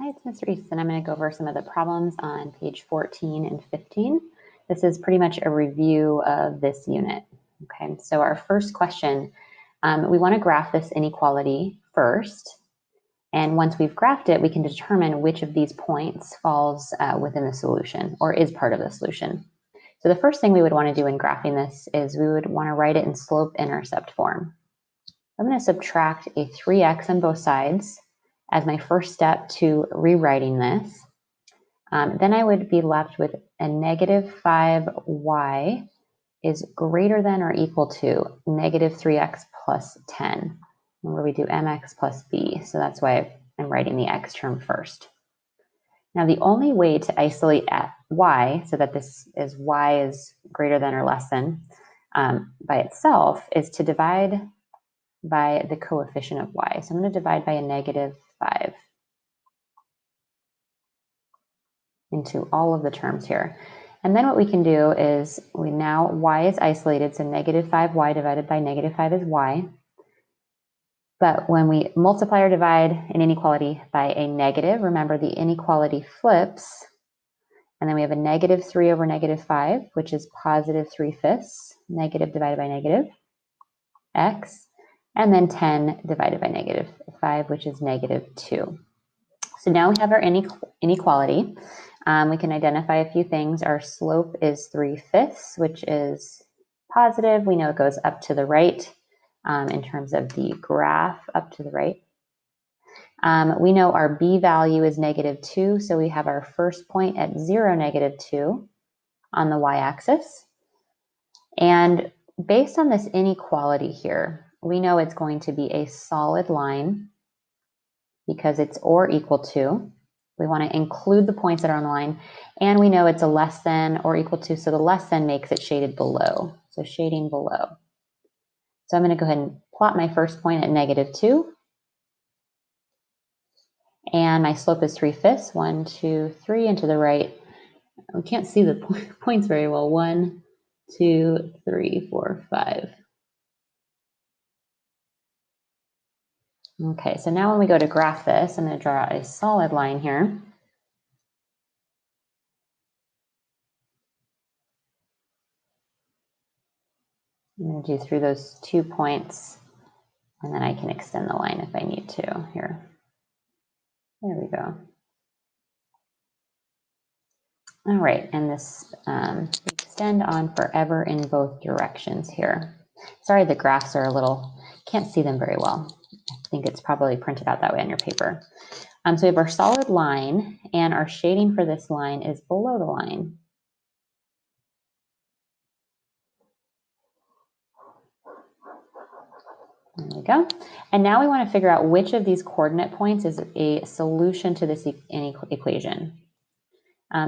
Hi, it's Ms. Reese, and I'm going to go over some of the problems on page 14 and 15. This is pretty much a review of this unit. Okay, so our first question, we want to graph this inequality first. And once we've graphed it, we can determine which of these points falls within the solution or is part of the solution. So the first thing we would want to do in graphing this is we would want to write it in slope-intercept form. I'm going to subtract a 3x on both sides as my first step to rewriting this. Then I would be left with a negative 5y is greater than or equal to negative 3x plus 10. Where we do mx plus b, so that's why I'm writing the x term first. Now the only way to isolate at y, so that this is y is greater than or less than by itself, is to divide by the coefficient of y. So I'm going to divide by a negative 5 into all of the terms here. And then what we can do is y is isolated, so negative 5y divided by negative 5 is y. But when we multiply or divide an inequality by a negative, remember the inequality flips, and then we have a negative 3 over negative 5, which is positive 3/5, negative divided by negative, x, and then 10 divided by negative 5, which is negative 2. So now we have our inequality. We can identify a few things. Our slope is 3/5, which is positive. We know it goes up to the right in terms of the graph up to the right. We know our b value is negative 2, so we have our first point at 0, negative 2 on the y-axis. And based on this inequality here, we know it's going to be a solid line because it's or equal to. We want to include the points that are on the line, and we know it's a less than or equal to, so the less than makes it shaded below. So shading below. So I'm going to go ahead and plot my first point at negative 2. And my slope is 3/5, 1, 2, 3, and to the right. We can't see the points very well. 1, 2, 3, 4, 5. Okay, so now when we go to graph this, I'm going to draw a solid line here. I'm going to do through those 2 points, and then I can extend the line if I need to here. There we go. All right, and this extend on forever in both directions here. Sorry, the graphs are a little, can't see them very well. I think it's probably printed out that way on your paper. So we have our solid line, and our shading for this line is below the line. There we go. And now we want to figure out which of these coordinate points is a solution to this equation.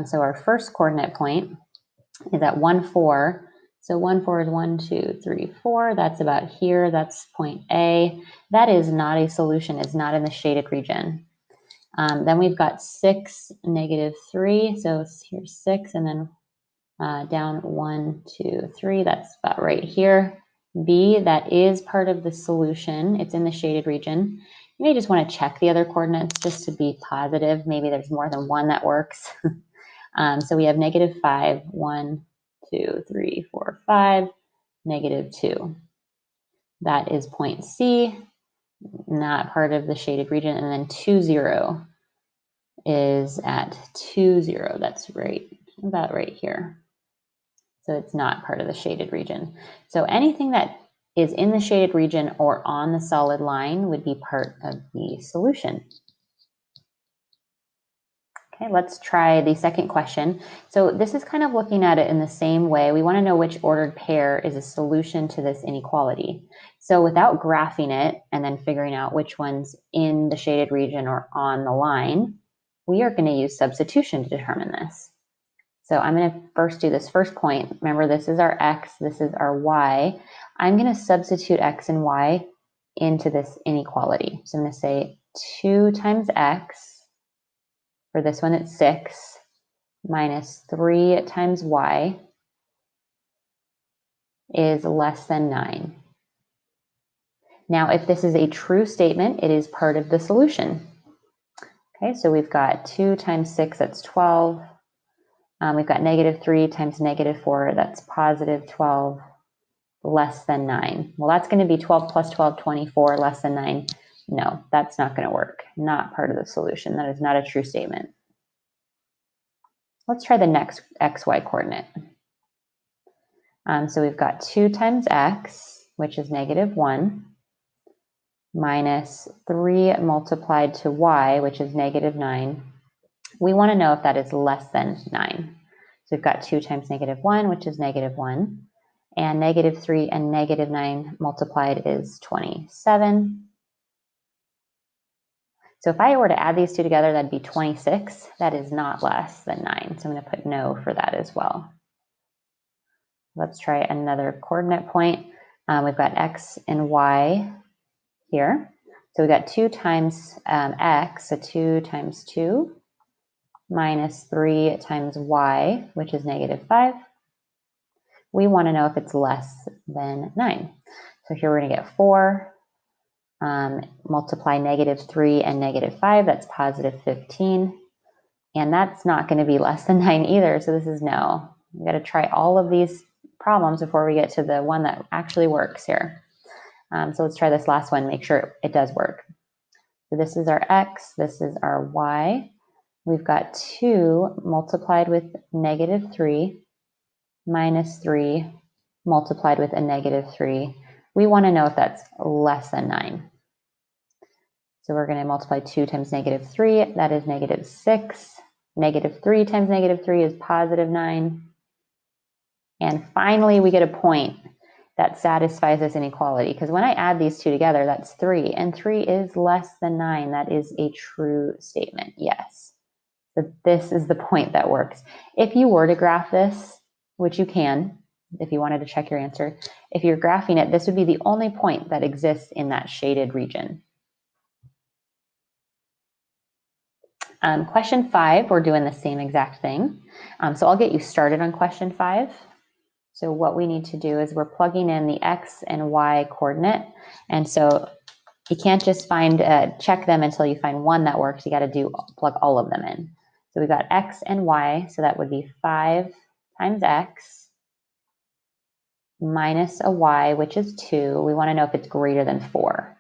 So our first coordinate point is at 1, 4. So 1, 4 is 1, 2, 3, 4. That's about here. That's point A. That is not a solution. It's not in the shaded region. Then we've got 6, negative 3. So here's 6, and then down 1, 2, 3. That's about right here. B, that is part of the solution. It's in the shaded region. You may just want to check the other coordinates just to be positive. Maybe there's more than one that works. So we have negative 5, 1, 2, 3, 4, 5, negative 2. That is point C, not part of the shaded region. And then 2, 0 is at 2, 0. That's right, about right here. So it's not part of the shaded region. So anything that is in the shaded region or on the solid line would be part of the solution. Okay, let's try the second question. So this is kind of looking at it in the same way. We want to know which ordered pair is a solution to this inequality. So without graphing it and then figuring out which one's in the shaded region or on the line, we are going to use substitution to determine this. So I'm going to first do this first point. Remember, this is our x, this is our y. I'm going to substitute x and y into this inequality. So I'm going to say 2 times x, for this one it's 6, minus 3 times y is less than 9. Now, if this is a true statement, it is part of the solution. Okay, so we've got 2 times 6, that's 12. We've got -3 times -4, that's positive 12, less than 9. Well, that's going to be 12 plus 12, 24, less than 9. No, that's not going to work. Not part of the solution. That is not a true statement. Let's try the next xy coordinate. So we've got 2 times x, which is -1, minus 3 multiplied to y, which is -9. We want to know if that is less than 9. So we've got 2 times -1, which is -1, and -3 and -9 multiplied is 27. So if I were to add these two together, that'd be 26. That is not less than 9. So I'm going to put no for that as well. Let's try another coordinate point. We've got x and y here. So we've got 2 times x, so 2 times 2, minus 3 times y, which is -5. We want to know if it's less than 9. So here we're going to get 4, multiply -3 and -5, that's positive 15. And that's not going to be less than 9 either, so this is no. We've got to try all of these problems before we get to the one that actually works here. So let's try this last one, make sure it does work. So this is our x, this is our y. We've got 2 multiplied with -3 minus 3 multiplied with a -3. We want to know if that's less than 9. So we're going to multiply 2 times -3, that is -6. -3 times -3 is positive 9. And finally, we get a point that satisfies this inequality, because when I add these two together, that's 3, and 3 is less than 9. That is a true statement, yes. So this is the point that works. If you were to graph this, which you can, if you wanted to check your answer, if you're graphing it, this would be the only point that exists in that shaded region. Question 5, we're doing the same exact thing. So I'll get you started on question 5. So what we need to do is we're plugging in the x and y coordinate. And so you can't just check them until you find one that works. You got to plug all of them in. So we've got x and y, so that would be 5 times x minus a y, which is 2. We want to know if it's greater than 4.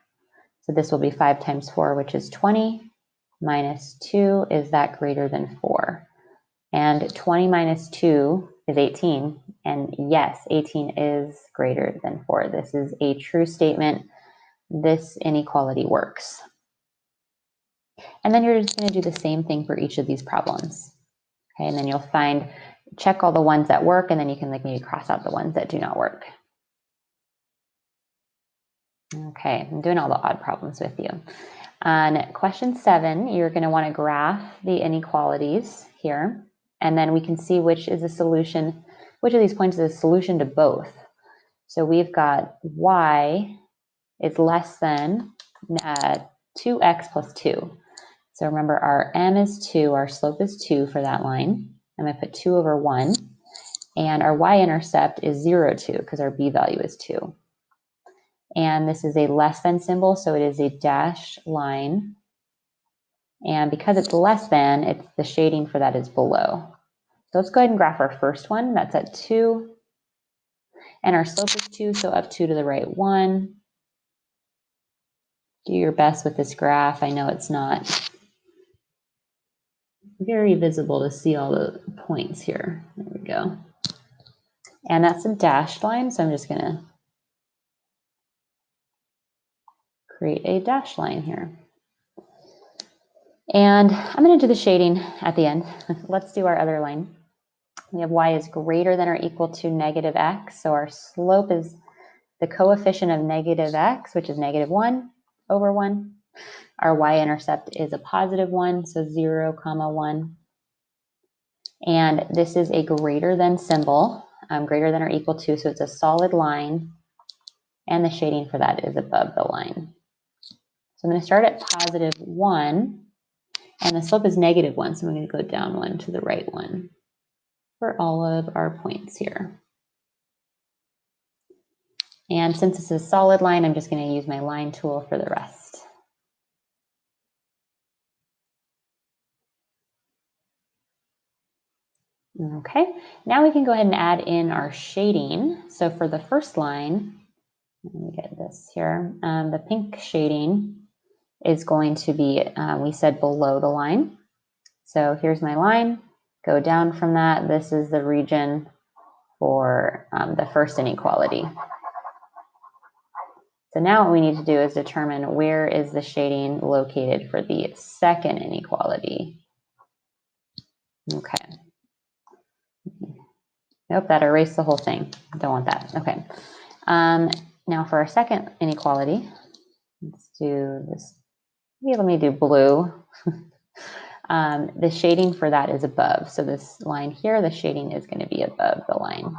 So this will be 5 times 4, which is 20, minus 2, is that greater than 4? And 20 minus 2 is 18. And yes, 18 is greater than 4. This is a true statement. This inequality works. And then you're just going to do the same thing for each of these problems. Okay, and then you'll check all the ones that work, and then you can maybe cross out the ones that do not work. Okay, I'm doing all the odd problems with you. On question 7, you're going to want to graph the inequalities here, and then we can see which is a solution, which of these points is a solution to both. So we've got y is less than 2x plus 2. So remember, our m is 2, our slope is 2 for that line. I'm going to put 2 over 1. And our y-intercept is 0, 2, because our b value is 2. And this is a less than symbol, so it is a dashed line. And because it's less than, the shading for that is below. So let's go ahead and graph our first one. That's at 2. And our slope is 2, so up 2 to the right 1. Do your best with this graph. I know it's not very visible to see all the points here. There we go. And that's a dashed line, so I'm just going to create a dashed line here. And I'm going to do the shading at the end. Let's do our other line. We have y is greater than or equal to -x, so our slope is the coefficient of -x, which is -1 over 1. Our y-intercept is a positive 1, so 0, 1. And this is a greater than symbol, greater than or equal to, so it's a solid line, and the shading for that is above the line. So I'm going to start at positive 1, and the slope is -1, so I'm going to go down 1 to the right 1 for all of our points here. And since this is a solid line, I'm just going to use my line tool for the rest. Okay, now we can go ahead and add in our shading. So for the first line, let me get this here. The pink shading is going to be, we said below the line. So here's my line, go down from that. This is the region for the first inequality. So now what we need to do is determine where is the shading located for the second inequality. Okay. Nope, that erased the whole thing. Don't want that. Okay. Now for our second inequality, let's do this. Maybe let me do blue. The shading for that is above. So this line here, the shading is going to be above the line.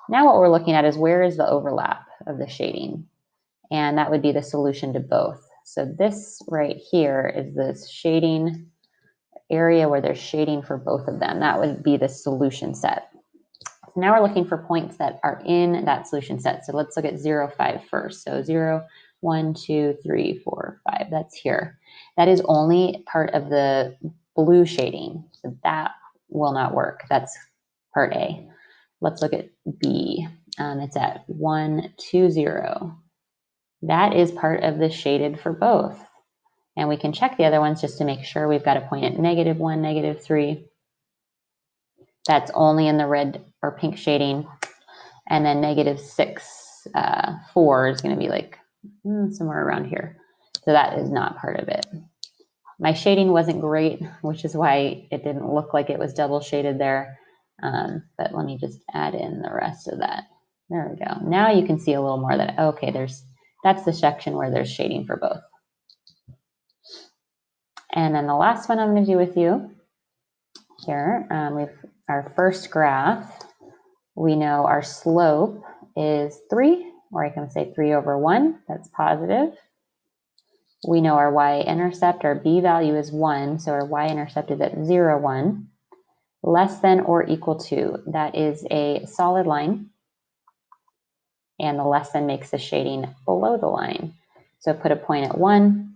Now what we're looking at is where is the overlap of the shading? And that would be the solution to both. So this right here is the shading area where there's shading for both of them. That would be the solution set. So now we're looking for points that are in that solution set. So let's look at 0, 5 first. So 0, 1, 2, 3, 4, 5. That's here. That is only part of the blue shading. So that will not work. That's part A. Let's look at B. It's at 1, 2, 0. That is part of the shaded for both. And we can check the other ones just to make sure we've got a point at -1, -3. That's only in the red or pink shading. And then -6, 4 is going to be like somewhere around here. So that is not part of it. My shading wasn't great, which is why it didn't look like it was double shaded there. But let me just add in the rest of that. There we go. Now you can see a little more that, okay, that's the section where there's shading for both. And then the last one I'm going to do with you here, we've our first graph. We know our slope is 3, or I can say 3 over 1. That's positive. We know our y-intercept, our b value is 1, so our y-intercept is at 0, 1. Less than or equal to, that is a solid line. And the less than makes the shading below the line. So put a point at 1.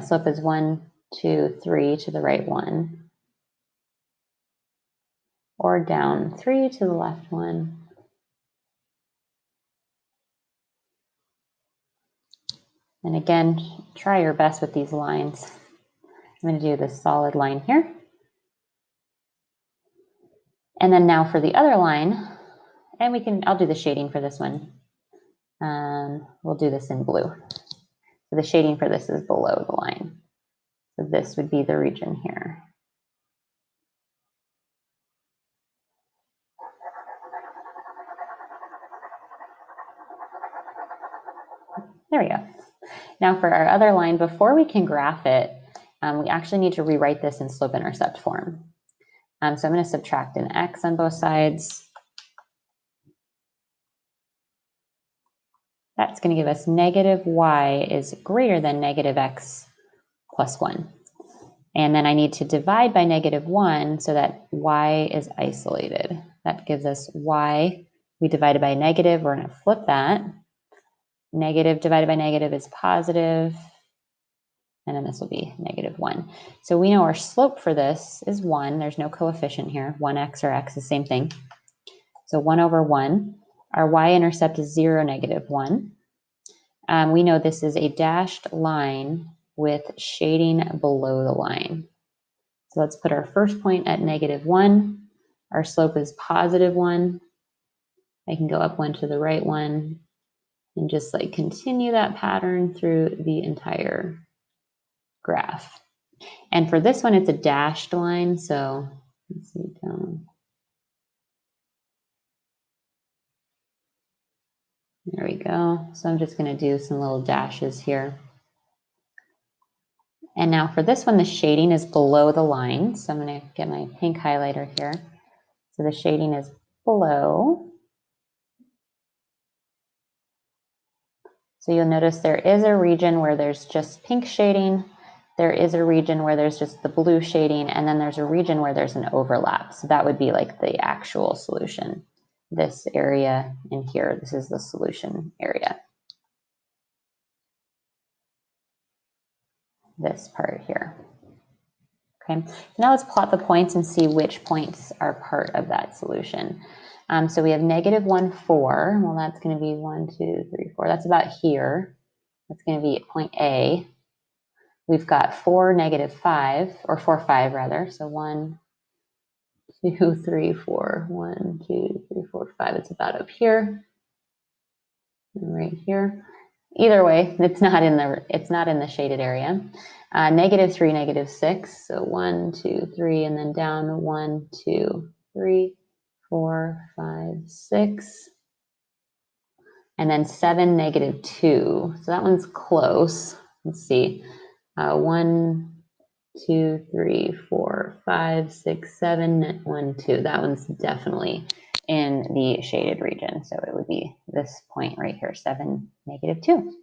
Slope is 1, 2, 3 to the right 1. Or down 3 to the left 1. And again, try your best with these lines. I'm going to do this solid line here. And then now for the other line, and I'll do the shading for this one. We'll do this in blue. So the shading for this is below the line. So this would be the region here. There we go. Now for our other line, before we can graph it, we actually need to rewrite this in slope-intercept form. So I'm going to subtract an x on both sides. That's going to give us negative y is greater than negative x plus 1. And then I need to divide by -1 so that y is isolated. That gives us y. We divided by negative. We're going to flip that. Negative divided by negative is positive. And then this will be -1. So we know our slope for this is 1. There's no coefficient here. 1x or x, the same thing. So 1 over 1. Our y-intercept is 0, -1. We know this is a dashed line with shading below the line. So let's put our first point at -1. Our slope is +1. I can go up 1 to the right 1 and just like continue that pattern through the entire graph. And for this one, it's a dashed line. So let's see down. There we go. So I'm just going to do some little dashes here. And now for this one, the shading is below the line. So I'm going to get my pink highlighter here. So the shading is below. So you'll notice there is a region where there's just pink shading. There is a region where there's just the blue shading. And then there's a region where there's an overlap. So that would be like the actual solution. This area in here, this is the solution area. This part here. Okay, so now let's plot the points and see which points are part of that solution. So we have -1, 4. Well, that's going to be 1, 2, 3, 4. That's about here. That's going to be at point A. We've got 4, -5, or 4, 5 rather. So 1, 2, 3, 4. 1, 2, 3, 4, 5. It's about up here, and right here. Either way, it's not in the shaded area. -3, -6. So 1, 2, 3, and then down 1, 2, 3, 4, 5, 6. And then 7, -2. So that one's close. Let's see. 1, 2, 3, 4, 5, 6, 7, 1, 2. That one's definitely in the shaded region. So it would be this point right here, 7, -2.